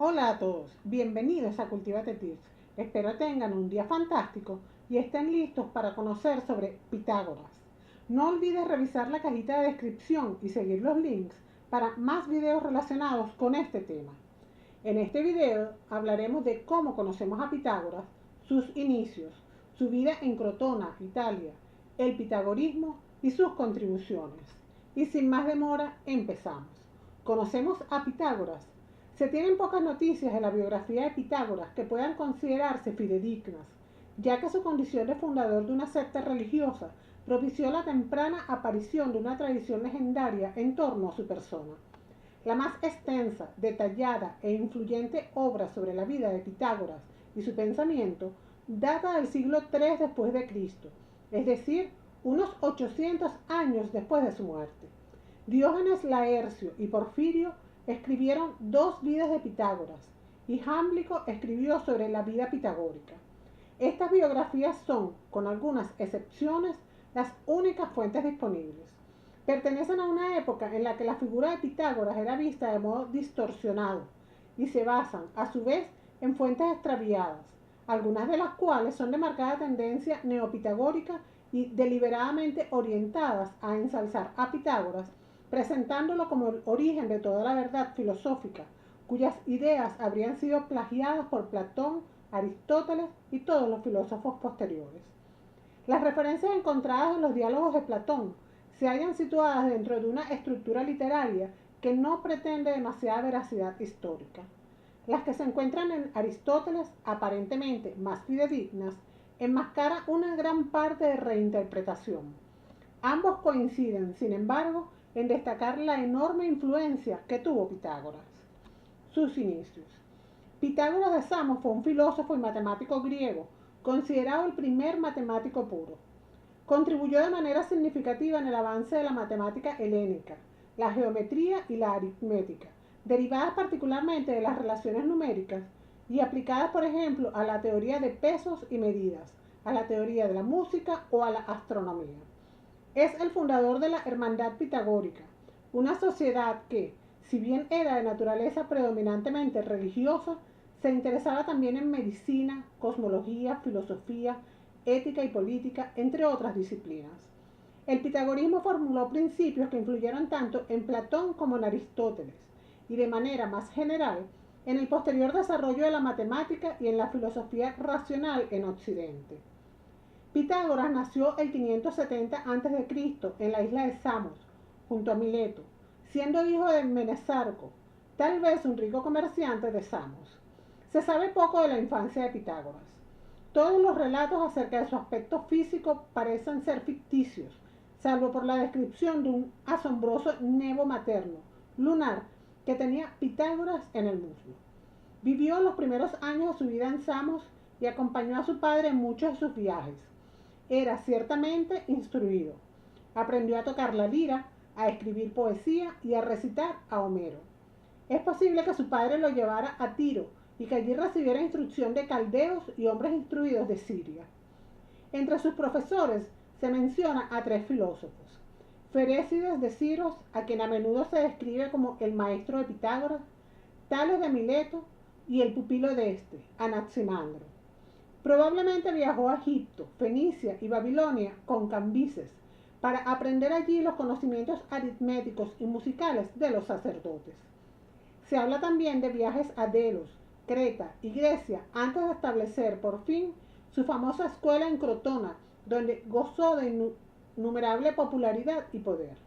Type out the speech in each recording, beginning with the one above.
Hola a todos, bienvenidos a Cultivate Tips. Espero tengan un día fantástico y estén listos para conocer sobre Pitágoras. No olvides revisar la cajita de descripción y seguir los links para más videos relacionados con este tema. En este video hablaremos de cómo conocemos a Pitágoras, sus inicios, su vida en Crotona, Italia, el pitagorismo y sus contribuciones. Y sin más demora, empezamos. Conocemos a Pitágoras. Se tienen pocas noticias de la biografía de Pitágoras que puedan considerarse fidedignas, ya que su condición de fundador de una secta religiosa propició la temprana aparición de una tradición legendaria en torno a su persona. La más extensa, detallada e influyente obra sobre la vida de Pitágoras y su pensamiento data del siglo III después de Cristo, es decir, unos 800 años después de su muerte. Diógenes Laercio y Porfirio escribieron dos vidas de Pitágoras y Jámblico escribió sobre la vida pitagórica. Estas biografías son, con algunas excepciones, las únicas fuentes disponibles. Pertenecen a una época en la que la figura de Pitágoras era vista de modo distorsionado y se basan, a su vez, en fuentes extraviadas, algunas de las cuales son de marcada tendencia neopitagórica y deliberadamente orientadas a ensalzar a Pitágoras, presentándolo como el origen de toda la verdad filosófica, cuyas ideas habrían sido plagiadas por Platón, Aristóteles y todos los filósofos posteriores. Las referencias encontradas en los diálogos de Platón se hallan situadas dentro de una estructura literaria que no pretende demasiada veracidad histórica. Las que se encuentran en Aristóteles, aparentemente más fidedignas, enmascaran una gran parte de reinterpretación. Ambos coinciden, sin embargo, en destacar la enorme influencia que tuvo Pitágoras. Sus inicios. Pitágoras de Samos fue un filósofo y matemático griego, considerado el primer matemático puro. Contribuyó de manera significativa en el avance de la matemática helénica, la geometría y la aritmética, derivadas particularmente de las relaciones numéricas y aplicadas, por ejemplo, a la teoría de pesos y medidas, a la teoría de la música o a la astronomía. Es el fundador de la Hermandad Pitagórica, una sociedad que, si bien era de naturaleza predominantemente religiosa, se interesaba también en medicina, cosmología, filosofía, ética y política, entre otras disciplinas. El pitagorismo formuló principios que influyeron tanto en Platón como en Aristóteles, y de manera más general, en el posterior desarrollo de la matemática y en la filosofía racional en Occidente. Pitágoras nació el 570 a.C. en la isla de Samos, junto a Mileto, siendo hijo de Menesarco, tal vez un rico comerciante de Samos. Se sabe poco de la infancia de Pitágoras. Todos los relatos acerca de su aspecto físico parecen ser ficticios, salvo por la descripción de un asombroso nevo materno, lunar, que tenía Pitágoras en el muslo. Vivió los primeros años de su vida en Samos y acompañó a su padre en muchos de sus viajes. Era ciertamente instruido. Aprendió a tocar la lira, a escribir poesía y a recitar a Homero. Es posible que su padre lo llevara a Tiro y que allí recibiera instrucción de caldeos y hombres instruidos de Siria. Entre sus profesores se menciona a tres filósofos: Ferécides de Siros, a quien a menudo se describe como el maestro de Pitágoras, Tales de Mileto y el pupilo de este, Anaximandro. Probablemente viajó a Egipto, Fenicia y Babilonia con Cambises para aprender allí los conocimientos aritméticos y musicales de los sacerdotes. Se habla también de viajes a Delos, Creta y Grecia antes de establecer por fin su famosa escuela en Crotona, donde gozó de innumerable popularidad y poder.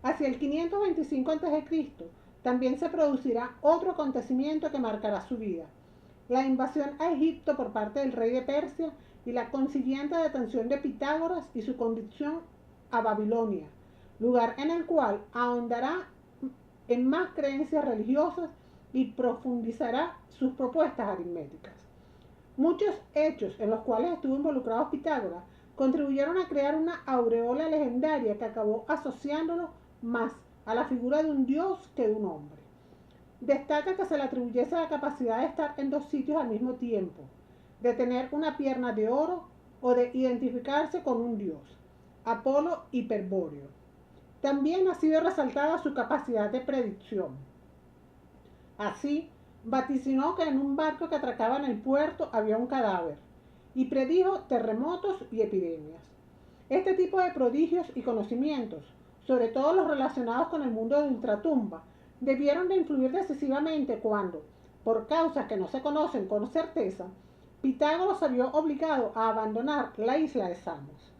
Hacia el 525 a.C. también se producirá otro acontecimiento que marcará su vida: la invasión a Egipto por parte del rey de Persia y la consiguiente detención de Pitágoras y su conducción a Babilonia, lugar en el cual ahondará en más creencias religiosas y profundizará sus propuestas aritméticas. Muchos hechos en los cuales estuvo involucrado Pitágoras contribuyeron a crear una aureola legendaria que acabó asociándolo más a la figura de un dios que de un hombre. Destaca que se le atribuyese la capacidad de estar en dos sitios al mismo tiempo, de tener una pierna de oro o de identificarse con un dios, Apolo Hiperbóreo. También ha sido resaltada su capacidad de predicción. Así, Vaticinó que en un barco que atracaba en el puerto había un cadáver y predijo terremotos y epidemias. Este tipo de prodigios y conocimientos, sobre todo los relacionados con el mundo de ultratumba, debieron de influir decisivamente cuando, por causas que no se conocen con certeza, Pitágoras se vio obligado a abandonar la isla de Samos.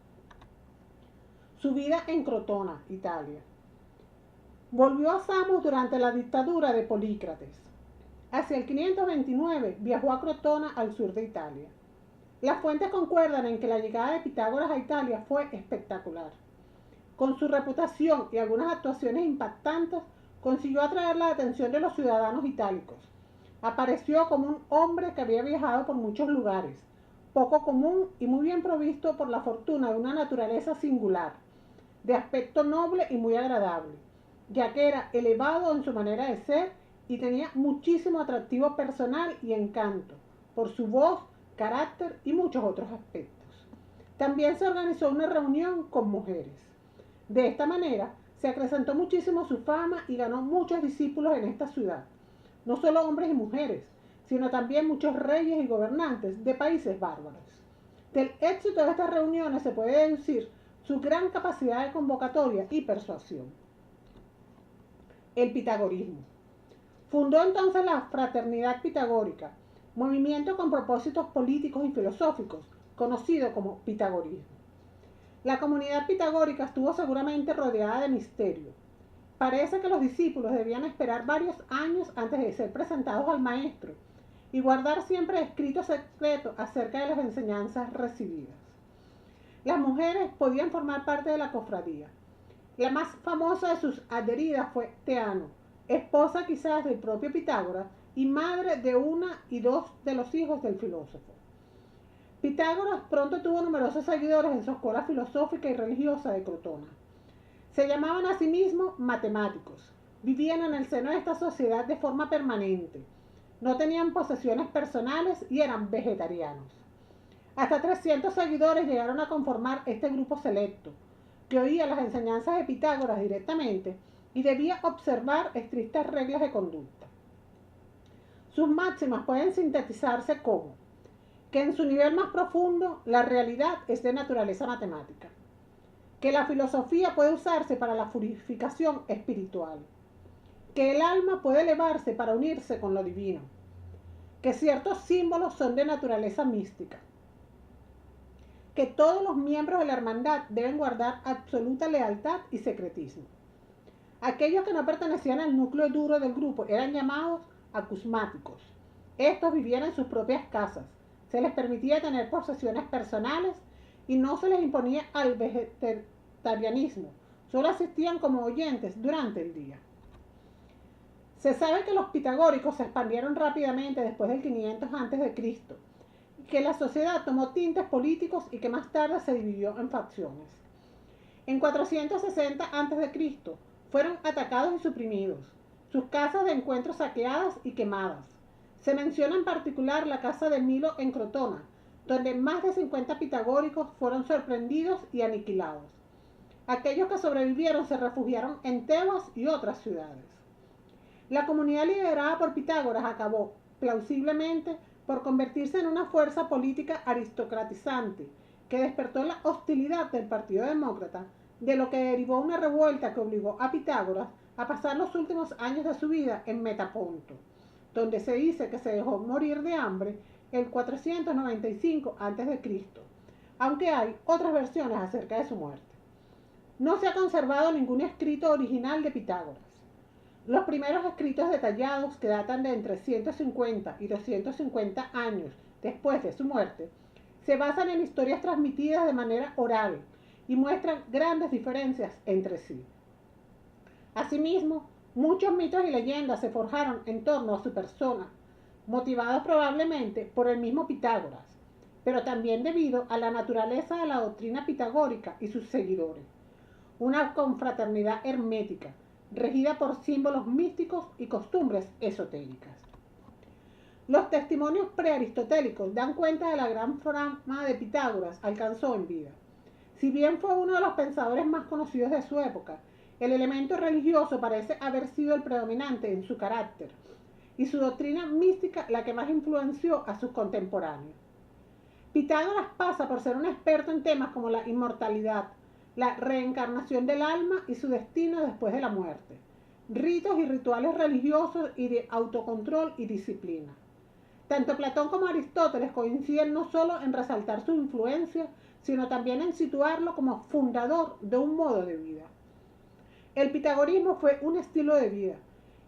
Su vida en Crotona, Italia. Volvió a Samos durante la dictadura de Polícrates. Hacia el 529 viajó a Crotona al sur de Italia. Las fuentes concuerdan en que la llegada de Pitágoras a Italia fue espectacular. Con su reputación y algunas actuaciones impactantes, consiguió atraer la atención de los ciudadanos itálicos. Apareció como un hombre que había viajado por muchos lugares, poco común y muy bien provisto por la fortuna de una naturaleza singular, de aspecto noble y muy agradable, ya que era elevado en su manera de ser y tenía muchísimo atractivo personal y encanto, por su voz, carácter y muchos otros aspectos. También se organizó una reunión con mujeres. De esta manera, se acrecentó muchísimo su fama y ganó muchos discípulos en esta ciudad. No solo hombres y mujeres, sino también muchos reyes y gobernantes de países bárbaros. Del éxito de estas reuniones se puede deducir su gran capacidad de convocatoria y persuasión. El pitagorismo. Fundó entonces la Fraternidad Pitagórica, movimiento con propósitos políticos y filosóficos, conocido como pitagorismo. La comunidad pitagórica estuvo seguramente rodeada de misterio. Parece que los discípulos debían esperar varios años antes de ser presentados al maestro y guardar siempre escritos secretos acerca de las enseñanzas recibidas. Las mujeres podían formar parte de la cofradía. La más famosa de sus adheridas fue Teano, esposa quizás del propio Pitágoras y madre de una y dos de los hijos del filósofo. Pitágoras pronto tuvo numerosos seguidores en su escuela filosófica y religiosa de Crotona. Se llamaban a sí mismos matemáticos. Vivían en el seno de esta sociedad de forma permanente. No tenían posesiones personales y eran vegetarianos. Hasta 300 seguidores llegaron a conformar este grupo selecto, que oía las enseñanzas de Pitágoras directamente y debía observar estrictas reglas de conducta. Sus máximas pueden sintetizarse como que en su nivel más profundo la realidad es de naturaleza matemática, que la filosofía puede usarse para la purificación espiritual, que el alma puede elevarse para unirse con lo divino, que ciertos símbolos son de naturaleza mística, que todos los miembros de la hermandad deben guardar absoluta lealtad y secretismo. Aquellos que no pertenecían al núcleo duro del grupo eran llamados acusmáticos. Estos vivían en sus propias casas, se les permitía tener posesiones personales y no se les imponía al vegetarianismo, solo asistían como oyentes durante el día. Se sabe que los pitagóricos se expandieron rápidamente después del 500 a.C., que la sociedad tomó tintes políticos y que más tarde se dividió en facciones. En 460 a.C. fueron atacados y suprimidos, sus casas de encuentro saqueadas y quemadas. Se menciona en particular la casa de Milo en Crotona, donde más de 50 pitagóricos fueron sorprendidos y aniquilados. Aquellos que sobrevivieron se refugiaron en Tebas y otras ciudades. La comunidad liderada por Pitágoras acabó, plausiblemente, por convertirse en una fuerza política aristocratizante que despertó la hostilidad del Partido Demócrata, de lo que derivó una revuelta que obligó a Pitágoras a pasar los últimos años de su vida en Metaponto, donde se dice que se dejó morir de hambre el 495 a.C., aunque hay otras versiones acerca de su muerte. No se ha conservado ningún escrito original de Pitágoras. Los primeros escritos detallados, que datan de entre 150 y 250 años después de su muerte, se basan en historias transmitidas de manera oral y muestran grandes diferencias entre sí. Asimismo, muchos mitos y leyendas se forjaron en torno a su persona, motivados probablemente por el mismo Pitágoras, pero también debido a la naturaleza de la doctrina pitagórica y sus seguidores. Una confraternidad hermética, regida por símbolos místicos y costumbres esotéricas. Los testimonios prearistotélicos dan cuenta de la gran fama de Pitágoras alcanzó en vida. Si bien fue uno de los pensadores más conocidos de su época, el elemento religioso parece haber sido el predominante en su carácter. y su doctrina mística la que más influenció a sus contemporáneos. Pitágoras pasa por ser un experto en temas como la inmortalidad, la reencarnación del alma y su destino después de la muerte, ritos y rituales religiosos y de autocontrol y disciplina. Tanto Platón como Aristóteles coinciden no solo en resaltar su influencia, sino también en situarlo como fundador de un modo de vida. El pitagorismo fue un estilo de vida,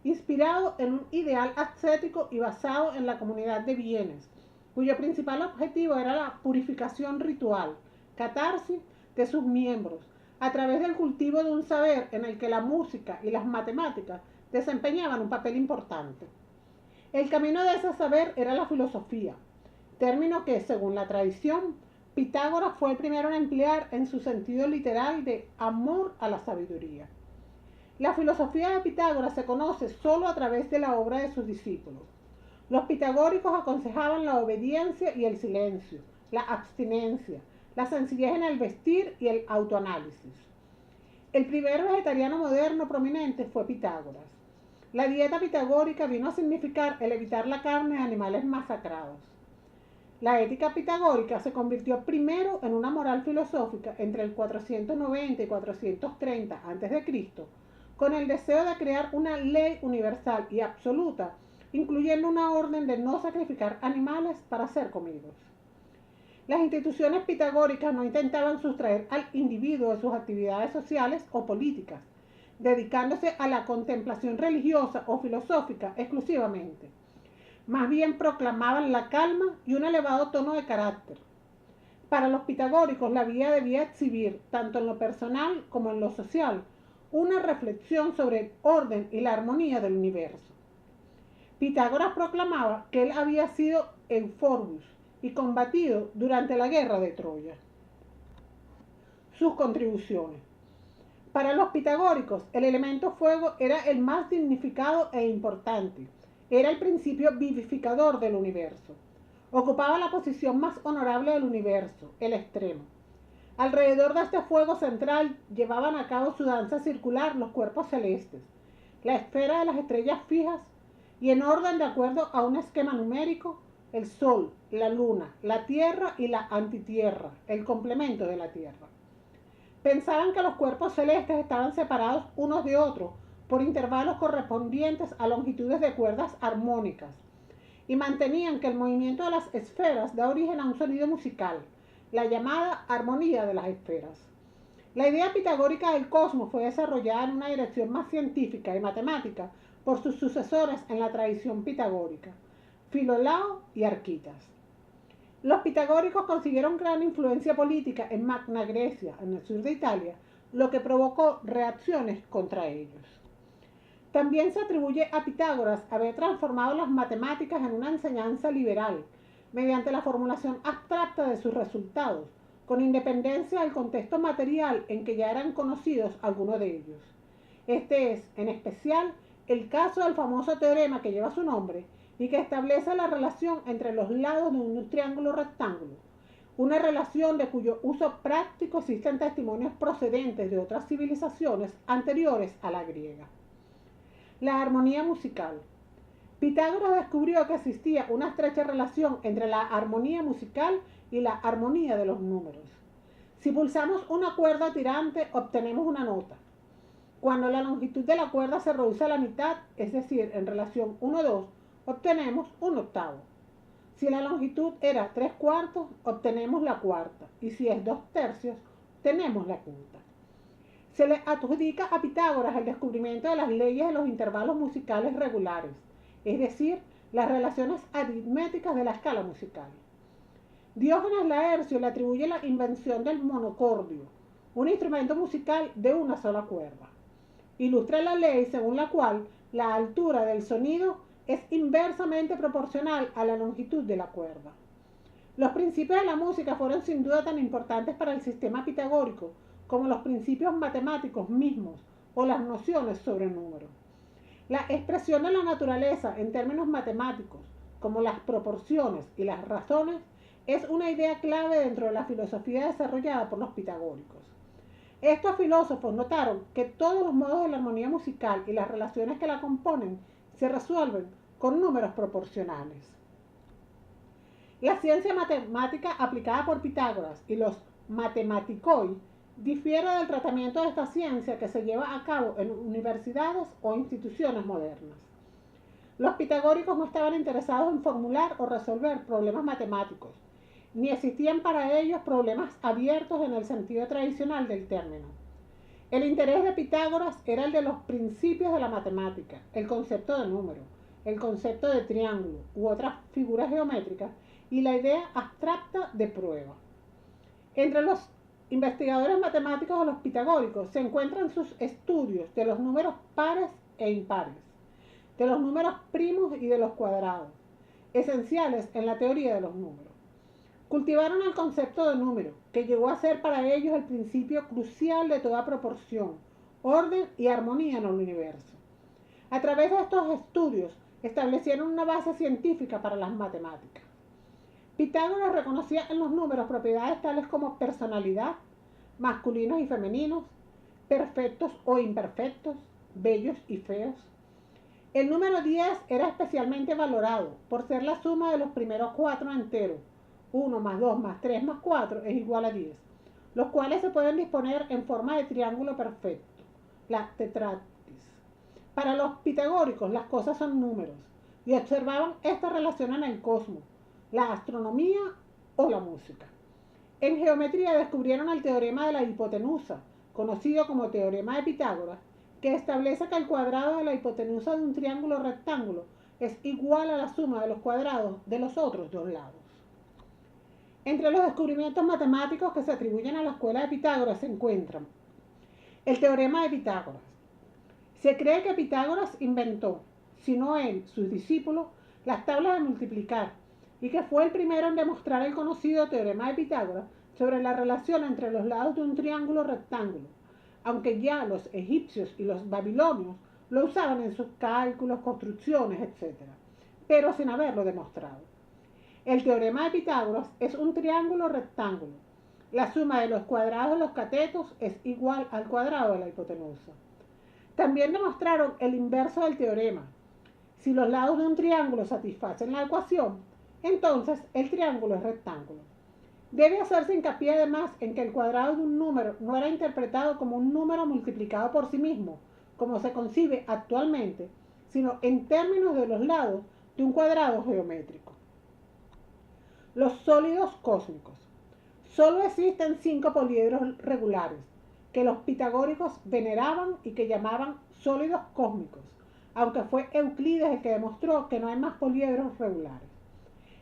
inspirado en un ideal ascético y basado en la comunidad de bienes, cuyo principal objetivo era la purificación ritual, catarsis de sus miembros, a través del cultivo de un saber en el que la música y las matemáticas desempeñaban un papel importante. El camino de ese saber era la filosofía, término que, según la tradición, Pitágoras fue el primero en emplear en su sentido literal de amor a la sabiduría. La filosofía de Pitágoras se conoce solo a través de la obra de sus discípulos. Los pitagóricos aconsejaban la obediencia y el silencio, la abstinencia, la sencillez en el vestir y el autoanálisis. El primer vegetariano moderno prominente fue Pitágoras. La dieta pitagórica vino a significar el evitar la carne de animales masacrados. La ética pitagórica se convirtió primero en una moral filosófica entre el 490 y 430 a.C., con el deseo de crear una ley universal y absoluta, incluyendo una orden de no sacrificar animales para ser comidos. Las instituciones pitagóricas no intentaban sustraer al individuo de sus actividades sociales o políticas, dedicándose a la contemplación religiosa o filosófica exclusivamente. Más bien proclamaban la calma y un elevado tono de carácter. Para los pitagóricos, la vida debía exhibir, tanto en lo personal como en lo social, una reflexión sobre el orden y la armonía del universo. Pitágoras proclamaba que él había sido Euphorbus y combatido durante la guerra de Troya. Sus contribuciones. Para los pitagóricos, el elemento fuego era el más dignificado e importante. Era el principio vivificador del universo. Ocupaba la posición más honorable del universo, el extremo. Alrededor de este fuego central llevaban a cabo su danza circular los cuerpos celestes, la esfera de las estrellas fijas y en orden de acuerdo a un esquema numérico, el Sol, la Luna, la Tierra y la antitierra, el complemento de la Tierra. Pensaban que los cuerpos celestes estaban separados unos de otros por intervalos correspondientes a longitudes de cuerdas armónicas y mantenían que el movimiento de las esferas da origen a un sonido musical, la llamada armonía de las esferas. La idea pitagórica del cosmos fue desarrollada en una dirección más científica y matemática por sus sucesores en la tradición pitagórica, Filolao y Arquitas. Los pitagóricos consiguieron gran influencia política en Magna Grecia, en el sur de Italia, lo que provocó reacciones contra ellos. También se atribuye a Pitágoras haber transformado las matemáticas en una enseñanza liberal, mediante la formulación abstracta de sus resultados, con independencia del contexto material en que ya eran conocidos algunos de ellos. Este es, en especial, el caso del famoso teorema que lleva su nombre y que establece la relación entre los lados de un triángulo rectángulo, una relación de cuyo uso práctico existen testimonios procedentes de otras civilizaciones anteriores a la griega. La armonía musical. Pitágoras descubrió que existía una estrecha relación entre la armonía musical y la armonía de los números. Si pulsamos una cuerda tirante, obtenemos una nota. Cuando la longitud de la cuerda se reduce a la mitad, es decir, en relación 1-2, obtenemos un octavo. Si la longitud era 3/4, obtenemos la cuarta, y si es 2/3, tenemos la quinta. Se le adjudica a Pitágoras el descubrimiento de las leyes de los intervalos musicales regulares, es decir, las relaciones aritméticas de la escala musical. Diógenes Laercio le atribuye la invención del monocordio, un instrumento musical de una sola cuerda. Ilustra la ley según la cual la altura del sonido es inversamente proporcional a la longitud de la cuerda. Los principios de la música fueron sin duda tan importantes para el sistema pitagórico como los principios matemáticos mismos o las nociones sobre números. La expresión de la naturaleza en términos matemáticos, como las proporciones y las razones, es una idea clave dentro de la filosofía desarrollada por los pitagóricos. Estos filósofos notaron que todos los modos de la armonía musical y las relaciones que la componen se resuelven con números proporcionales. La ciencia matemática aplicada por Pitágoras y los matematicoi difiere del tratamiento de esta ciencia que se lleva a cabo en universidades o instituciones modernas. Los pitagóricos no estaban interesados en formular o resolver problemas matemáticos, ni existían para ellos problemas abiertos en el sentido tradicional del término. El interés de Pitágoras era el de los principios de la matemática, el concepto de número, el concepto de triángulo u otras figuras geométricas y la idea abstracta de prueba. Entre los investigadores matemáticos de los pitagóricos se encuentran sus estudios de los números pares e impares, de los números primos y de los cuadrados, esenciales en la teoría de los números. Cultivaron el concepto de número, que llegó a ser para ellos el principio crucial de toda proporción, orden y armonía en el universo. A través de estos estudios establecieron una base científica para las matemáticas. Pitágoras reconocía en los números propiedades tales como personalidad, masculinos y femeninos, perfectos o imperfectos, bellos y feos. El número 10 era especialmente valorado por ser la suma de los primeros 4 enteros. 1 más 2 más 3 más 4 es igual a 10, los cuales se pueden disponer en forma de triángulo perfecto, la tetratis. Para los pitagóricos las cosas son números y observaban esta relación en el cosmos, la astronomía o la música. En geometría descubrieron el teorema de la hipotenusa, conocido como teorema de Pitágoras, que establece que el cuadrado de la hipotenusa de un triángulo rectángulo es igual a la suma de los cuadrados de los otros dos lados. Entre los descubrimientos matemáticos que se atribuyen a la escuela de Pitágoras se encuentran el teorema de Pitágoras. Se cree que Pitágoras inventó, si no él, sus discípulos, las tablas de multiplicar y que fue el primero en demostrar el conocido teorema de Pitágoras sobre la relación entre los lados de un triángulo rectángulo, aunque ya los egipcios y los babilonios lo usaban en sus cálculos, construcciones, etc., pero sin haberlo demostrado. El teorema de Pitágoras es un triángulo rectángulo. La suma de los cuadrados de los catetos es igual al cuadrado de la hipotenusa. También demostraron el inverso del teorema. Si los lados de un triángulo satisfacen la ecuación, entonces el triángulo es rectángulo. Debe hacerse hincapié además en que el cuadrado de un número no era interpretado como un número multiplicado por sí mismo, como se concibe actualmente, sino en términos de los lados de un cuadrado geométrico. Los sólidos cósmicos. Solo existen 5 poliedros regulares, que los pitagóricos veneraban y que llamaban sólidos cósmicos, aunque fue Euclides el que demostró que no hay más poliedros regulares.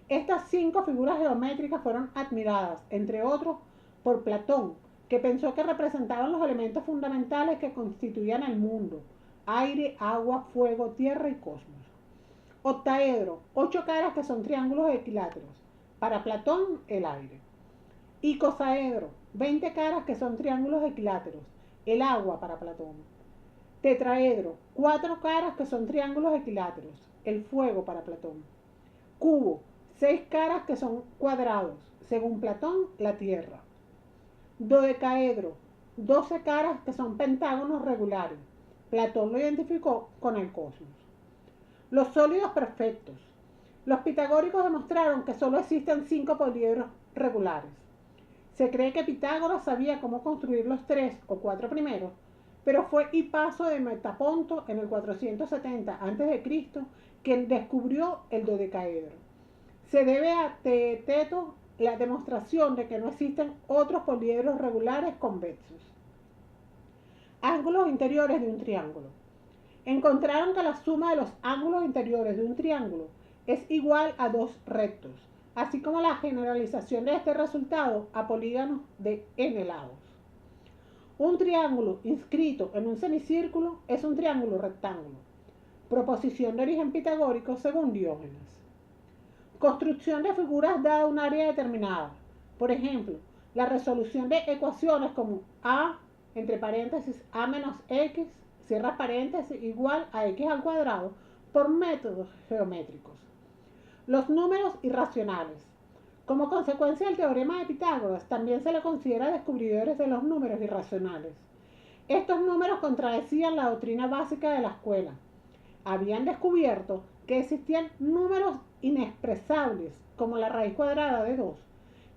Estas 5 figuras geométricas fueron admiradas, entre otros, por Platón, que pensó que representaban los elementos fundamentales que constituían el mundo: aire, agua, fuego, tierra y cosmos. Octaedro, 8 caras que son triángulos equiláteros. Para Platón, el aire. Icosaedro, 20 caras que son triángulos equiláteros. El agua para Platón. Tetraedro, 4 caras que son triángulos equiláteros. El fuego para Platón. Cubo, 6 caras que son cuadrados. Según Platón, la tierra. Dodecaedro, 12 caras que son pentágonos regulares. Platón lo identificó con el cosmos. Los sólidos perfectos. Los pitagóricos demostraron que solo existen 5 poliedros regulares. Se cree que Pitágoras sabía cómo construir los 3 o 4 primeros, pero fue Hipaso de Metaponto en el 470 a.C. quien descubrió el dodecaedro. Se debe a Teeteto la demostración de que no existen otros poliedros regulares convexos. Ángulos interiores de un triángulo. Encontraron que la suma de los ángulos interiores de un triángulo es igual a 2 rectos, así como la generalización de este resultado a polígonos de n lados. Un triángulo inscrito en un semicírculo es un triángulo rectángulo. Proposición de origen pitagórico según Diógenes. Construcción de figuras dada un área determinada. Por ejemplo, la resolución de ecuaciones como a, entre paréntesis, a menos x, cierra paréntesis, igual a x al cuadrado, por métodos geométricos. Los números irracionales. Como consecuencia del teorema de Pitágoras, también se le considera descubridores de los números irracionales. Estos números contradecían la doctrina básica de la escuela. Habían descubierto que existían números inexpresables, como la raíz cuadrada de 2,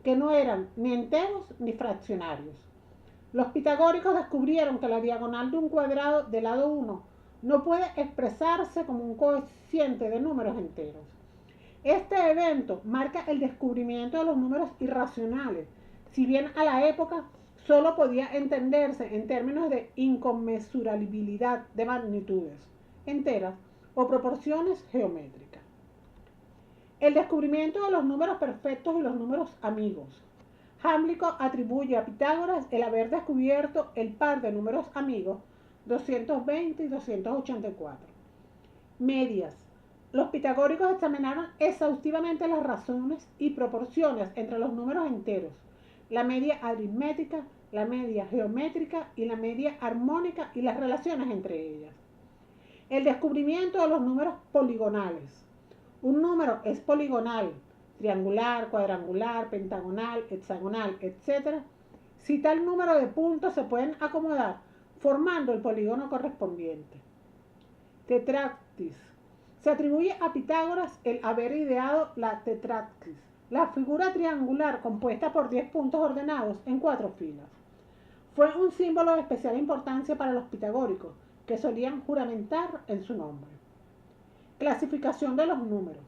que no eran ni enteros ni fraccionarios. Los pitagóricos descubrieron que la diagonal de un cuadrado de lado 1 no puede expresarse como un cociente de números enteros. Este evento marca el descubrimiento de los números irracionales, si bien a la época solo podía entenderse en términos de inconmensurabilidad de magnitudes enteras o proporciones geométricas. El descubrimiento de los números perfectos y los números amigos. Jámblico atribuye a Pitágoras el haber descubierto el par de números amigos 220 y 284. Medias. Los pitagóricos examinaron exhaustivamente las razones y proporciones entre los números enteros, la media aritmética, la media geométrica y la media armónica y las relaciones entre ellas. El descubrimiento de los números poligonales. Un número es poligonal, triangular, cuadrangular, pentagonal, hexagonal, etc., si tal número de puntos se pueden acomodar formando el polígono correspondiente. Tetractis. Se atribuye a Pitágoras el haber ideado la tetractis, la figura triangular compuesta por 10 puntos ordenados en 4 filas. Fue un símbolo de especial importancia para los pitagóricos, que solían juramentar en su nombre. Clasificación de los números.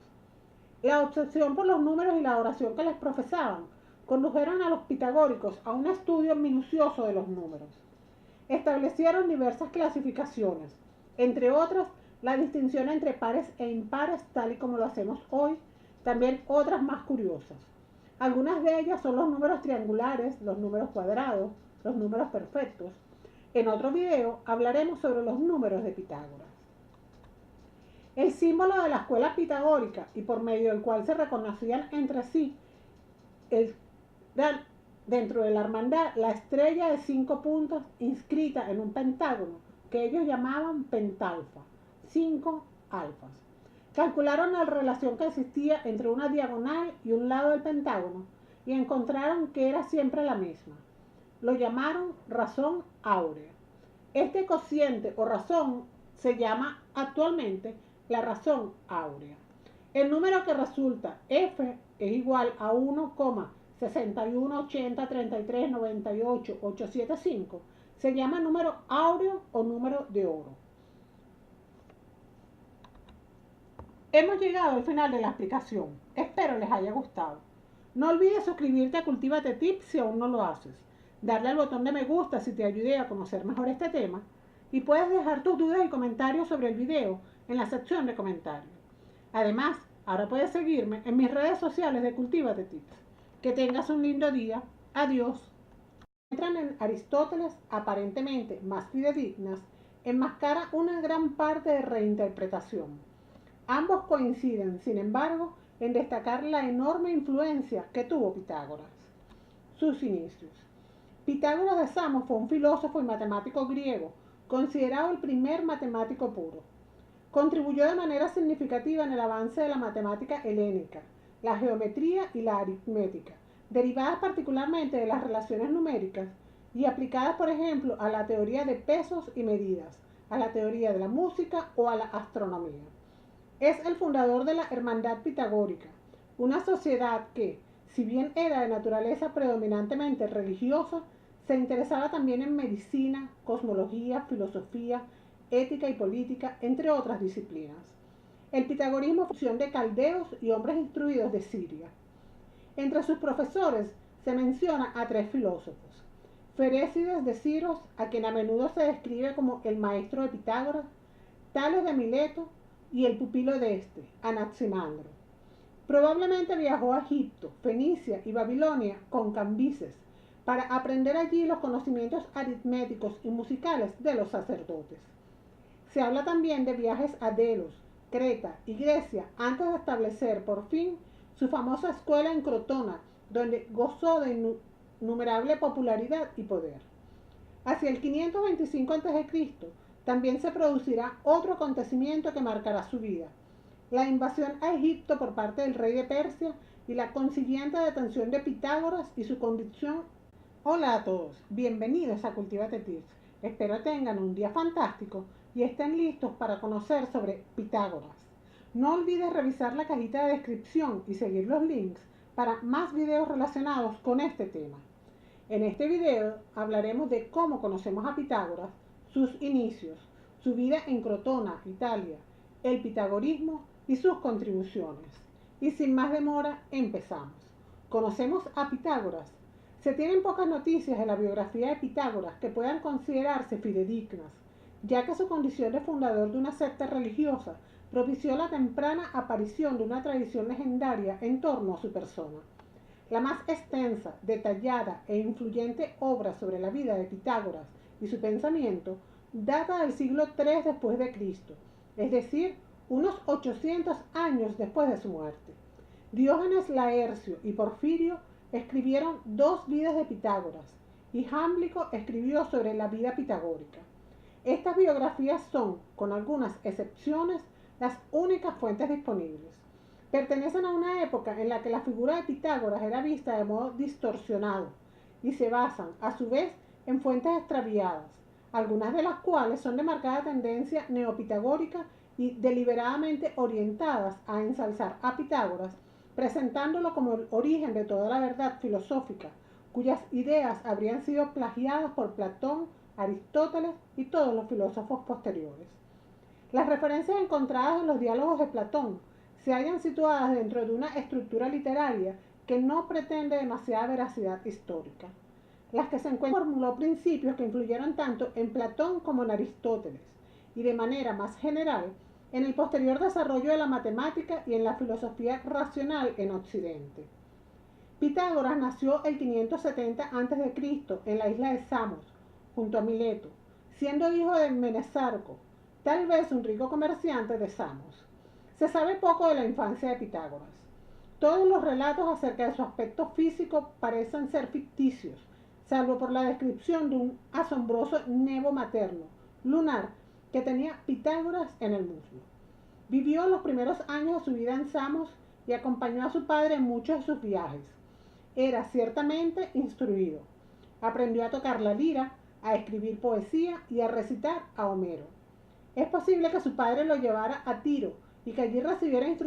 La obsesión por los números y la adoración que les profesaban condujeron a los pitagóricos a un estudio minucioso de los números. Establecieron diversas clasificaciones, entre otras la distinción entre pares e impares, tal y como lo hacemos hoy, también otras más curiosas. Algunas de ellas son los números triangulares, los números cuadrados, los números perfectos. En otro video hablaremos sobre los números de Pitágoras. El símbolo de la escuela pitagórica y por medio del cual se reconocían entre sí dentro de la hermandad la estrella de 5 puntos inscrita en un pentágono que ellos llamaban pentalfa, 5 alfas. Calcularon la relación que existía entre una diagonal y un lado del pentágono y encontraron que era siempre la misma. Lo llamaron razón áurea. Este cociente o razón se llama actualmente la razón áurea. El número que resulta f es igual a 1,61803398,875 se llama número áureo o número de oro. Hemos llegado al final de la explicación. Espero les haya gustado. No olvides suscribirte a Cultívate Tips si aún no lo haces. Darle al botón de me gusta si te ayudé a conocer mejor este tema. Y puedes dejar tus dudas y comentarios sobre el video en la sección de comentarios. Además, ahora puedes seguirme en mis redes sociales de Cultívate Tips. Que tengas un lindo día. Adiós. Entran en Aristóteles, aparentemente más fidedignas, enmascara una gran parte de reinterpretación. Ambos coinciden, sin embargo, en destacar la enorme influencia que tuvo Pitágoras. Sus inicios. Pitágoras de Samos fue un filósofo y matemático griego, considerado el primer matemático puro. Contribuyó de manera significativa en el avance de la matemática helénica, la geometría y la aritmética, derivadas particularmente de las relaciones numéricas y aplicadas, por ejemplo, a la teoría de pesos y medidas, a la teoría de la música o a la astronomía. Es el fundador de la Hermandad Pitagórica, una sociedad que, si bien era de naturaleza predominantemente religiosa, se interesaba también en medicina, cosmología, filosofía, ética y política, entre otras disciplinas. El pitagorismo fue fusión de caldeos y hombres instruidos de Siria. Entre sus profesores se menciona a 3 filósofos: Ferécides de Siros, a quien a menudo se describe como el maestro de Pitágoras, Tales de Mileto y el pupilo de este, Anaximandro. Probablemente viajó a Egipto, Fenicia y Babilonia con Cambises para aprender allí los conocimientos aritméticos y musicales de los sacerdotes. Se habla también de viajes a Delos, Creta y Grecia antes de establecer por fin su famosa escuela en Crotona, donde gozó de innumerable popularidad y poder. Hacia el 525 a.C., también se producirá otro acontecimiento que marcará su vida: la invasión a Egipto por parte del rey de Persia y la consiguiente detención de Pitágoras y su convicción. Hola a todos, bienvenidos a Cultívate Tips. Espero tengan un día fantástico y estén listos para conocer sobre Pitágoras. No olvides revisar la cajita de descripción y seguir los links para más videos relacionados con este tema. En este video hablaremos de cómo conocemos a Pitágoras, sus inicios, su vida en Crotona, Italia, el pitagorismo y sus contribuciones. Y sin más demora, empezamos. ¿Conocemos a Pitágoras? Se tienen pocas noticias de la biografía de Pitágoras que puedan considerarse fidedignas, ya que su condición de fundador de una secta religiosa propició la temprana aparición de una tradición legendaria en torno a su persona. La más extensa, detallada e influyente obra sobre la vida de Pitágoras y su pensamiento data del siglo III después de Cristo, es decir, unos 800 años después de su muerte. Diógenes Laercio y Porfirio escribieron dos vidas de Pitágoras y Jámblico escribió sobre la vida pitagórica. Estas biografías son, con algunas excepciones, las únicas fuentes disponibles. Pertenecen a una época en la que la figura de Pitágoras era vista de modo distorsionado y se basan, a su vez, en fuentes extraviadas, algunas de las cuales son de marcada tendencia neopitagórica y deliberadamente orientadas a ensalzar a Pitágoras, presentándolo como el origen de toda la verdad filosófica, cuyas ideas habrían sido plagiadas por Platón, Aristóteles y todos los filósofos posteriores. Las referencias encontradas en los diálogos de Platón se hallan situadas dentro de una estructura literaria que no pretende demasiada veracidad histórica. Las que se encuentran formuló principios que influyeron tanto en Platón como en Aristóteles, y de manera más general en el posterior desarrollo de la matemática y en la filosofía racional en Occidente. Pitágoras nació el 570 a.C. en la isla de Samos, junto a Mileto, siendo hijo de Menesarco, tal vez un rico comerciante de Samos. Se sabe poco de la infancia de Pitágoras. Todos los relatos acerca de su aspecto físico parecen ser ficticios, salvo por la descripción de un asombroso nevo materno, lunar, que tenía Pitágoras en el muslo. Vivió los primeros años de su vida en Samos y acompañó a su padre en muchos de sus viajes. Era ciertamente instruido. Aprendió a tocar la lira, a escribir poesía y a recitar a Homero. Es posible que su padre lo llevara a Tiro y que allí recibiera instrucciones